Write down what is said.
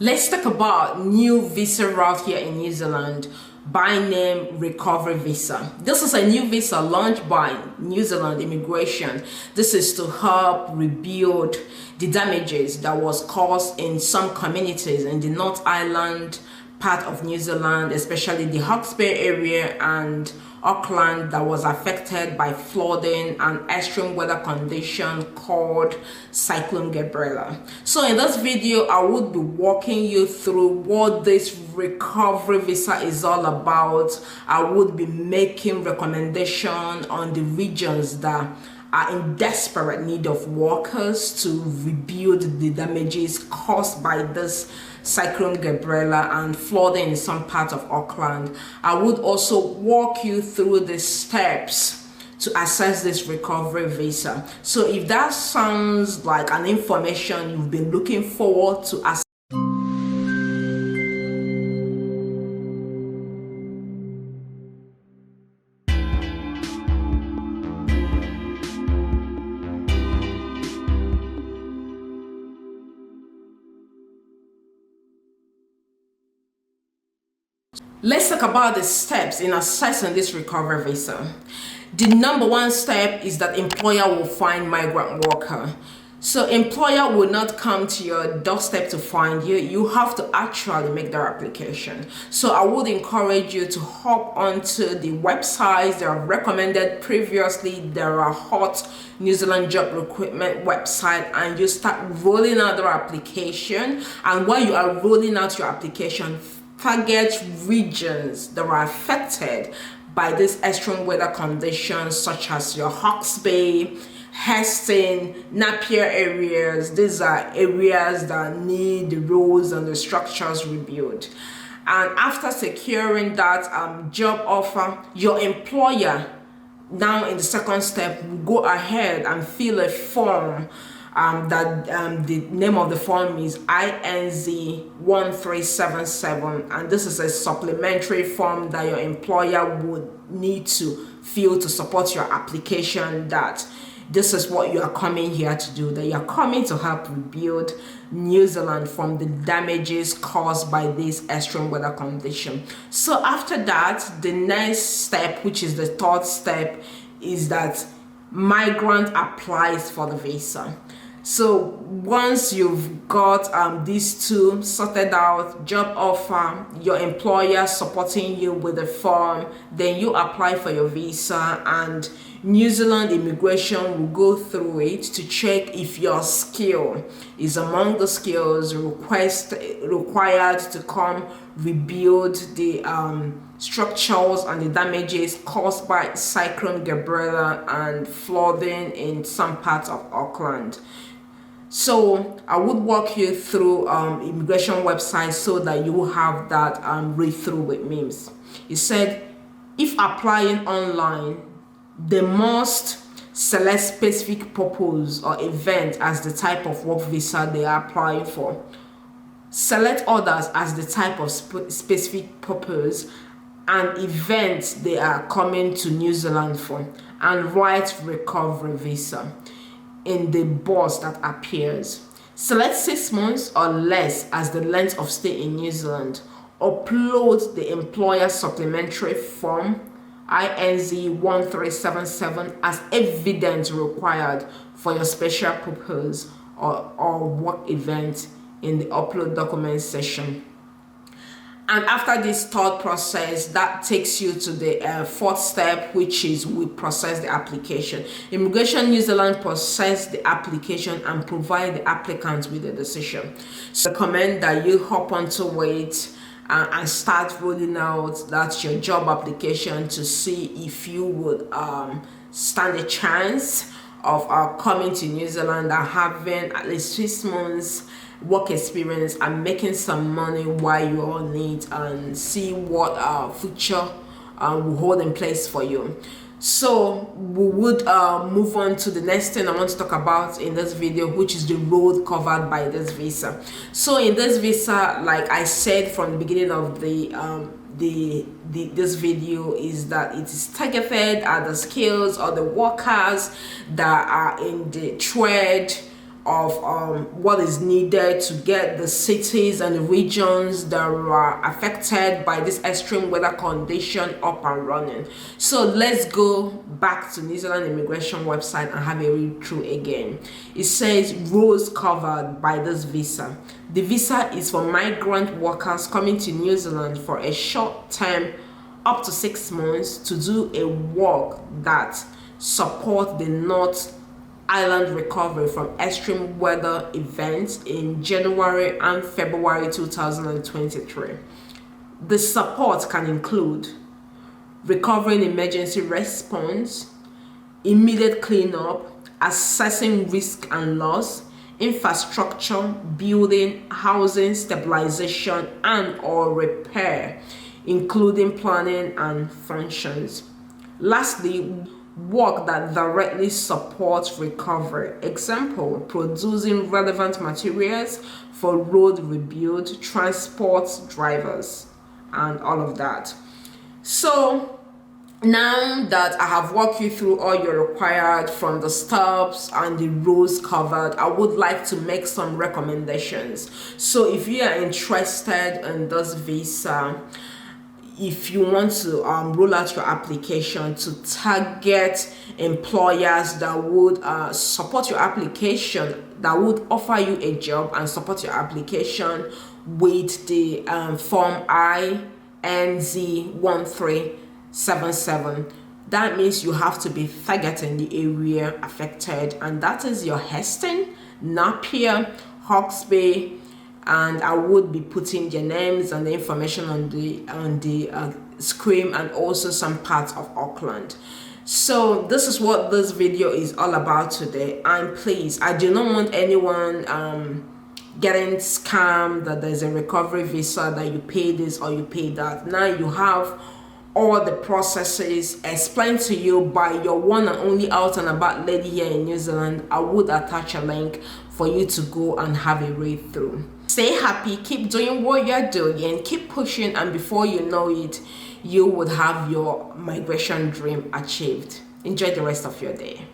Let's talk about new visa route here in New Zealand by name Recovery Visa. This is a new visa launched by New Zealand Immigration. This is to help rebuild the damages that was caused in some communities in the North Island part of New Zealand, especially the Hawke's Bay area and Auckland, that was affected by flooding and extreme weather condition called Cyclone Gabrielle. So in this video, I would be walking you through what this recovery visa is all about. I would be making recommendation on the regions that are in desperate need of workers to rebuild the damages caused by this Cyclone Gabrielle and flooding in some parts of Auckland. I would also walk you through the steps to access this recovery visa. So if that sounds like an information you've been looking forward to access, let's talk about the steps in accessing this recovery visa. The number one step is that employer will find migrant worker. So employer will not come to your doorstep to find you. You have to actually make their application. So I would encourage you to hop onto the websites that are recommended previously. There are hot New Zealand job recruitment website, and you start rolling out their application. And while you are rolling out your application, target regions that are affected by these extreme weather conditions, such as your Hawke's Bay, Hastings, Napier areas. These are areas that need the roads and the structures rebuilt. And after securing that job offer, your employer now in the second step will go ahead and fill a form the name of the form is INZ 1377, and this is a supplementary form that your employer would need to fill to support your application, that this is what you are coming here to do, that you are coming to help rebuild New Zealand from the damages caused by this extreme weather condition. So after that, the next step, which is the third step, is that migrant applies for the visa. So once you've got these two sorted out, job offer, your employer supporting you with the form, then you apply for your visa, and New Zealand Immigration will go through it to check if your skill is among the skills required to come rebuild the structures and the damages caused by Cyclone Gabrielle and flooding in some parts of Auckland. So I would walk you through immigration websites so that you will have that read through with me. It said, if applying online, they must select specific purpose or event as the type of work visa they are applying for. Select others as the type of specific purpose and event they are coming to New Zealand for, and write recovery visa in the box that appears. Select 6 months or less as the length of stay in New Zealand. Upload the employer supplementary form INZ 1377 as evidence required for your special purpose or work event in the upload document section. And after this third process, that takes you to the fourth step, which is we process the application. Immigration New Zealand process the application and provide the applicants with a decision. So I recommend that you hop onto it and start rolling out that's your job application to see if you would stand a chance of coming to New Zealand and having at least 6 months work experience and making some money while you're on it, and see what future will hold in place for you. So we would move on to the next thing I want to talk about in this video, which is the road covered by this visa. So in this visa, like I said from the beginning of this video, is that it is targeted at the skills or the workers that are in the trade of what is needed to get the cities and the regions that are affected by this extreme weather condition up and running. So let's go back to New Zealand immigration website and have a read through again. It says roles covered by this visa. The visa is for migrant workers coming to New Zealand for a short term up to 6 months to do a work that support the North Island recovery from extreme weather events in January and February 2023. The support can include recovering emergency response, immediate cleanup, assessing risk and loss, infrastructure, building, housing, stabilization, and or repair, including planning and functions. Lastly, work that directly supports recovery. Example, producing relevant materials for road rebuild, transport drivers, and all of that. So now that I have walked you through all you're required from the steps and the rules covered, I would like to make some recommendations. So if you are interested in this visa, if you want to roll out your application to target employers that would support your application, that would offer you a job and support your application with the form INZ1377, that means you have to be targeting the area affected, and that is your Heston, Napier, Hawke's and I would be putting their names and the information on the screen, and also some parts of Auckland. So this is what this video is all about today, and please, I do not want anyone getting scammed that there's a recovery visa, that you pay this or you pay that. Now you have all the processes explained to you by your one and only out and about lady here in New Zealand. I would attach a link for you to go and have a read through. Stay happy, keep doing what you're doing, and keep pushing, and before you know it, you would have your migration dream achieved. Enjoy the rest of your day.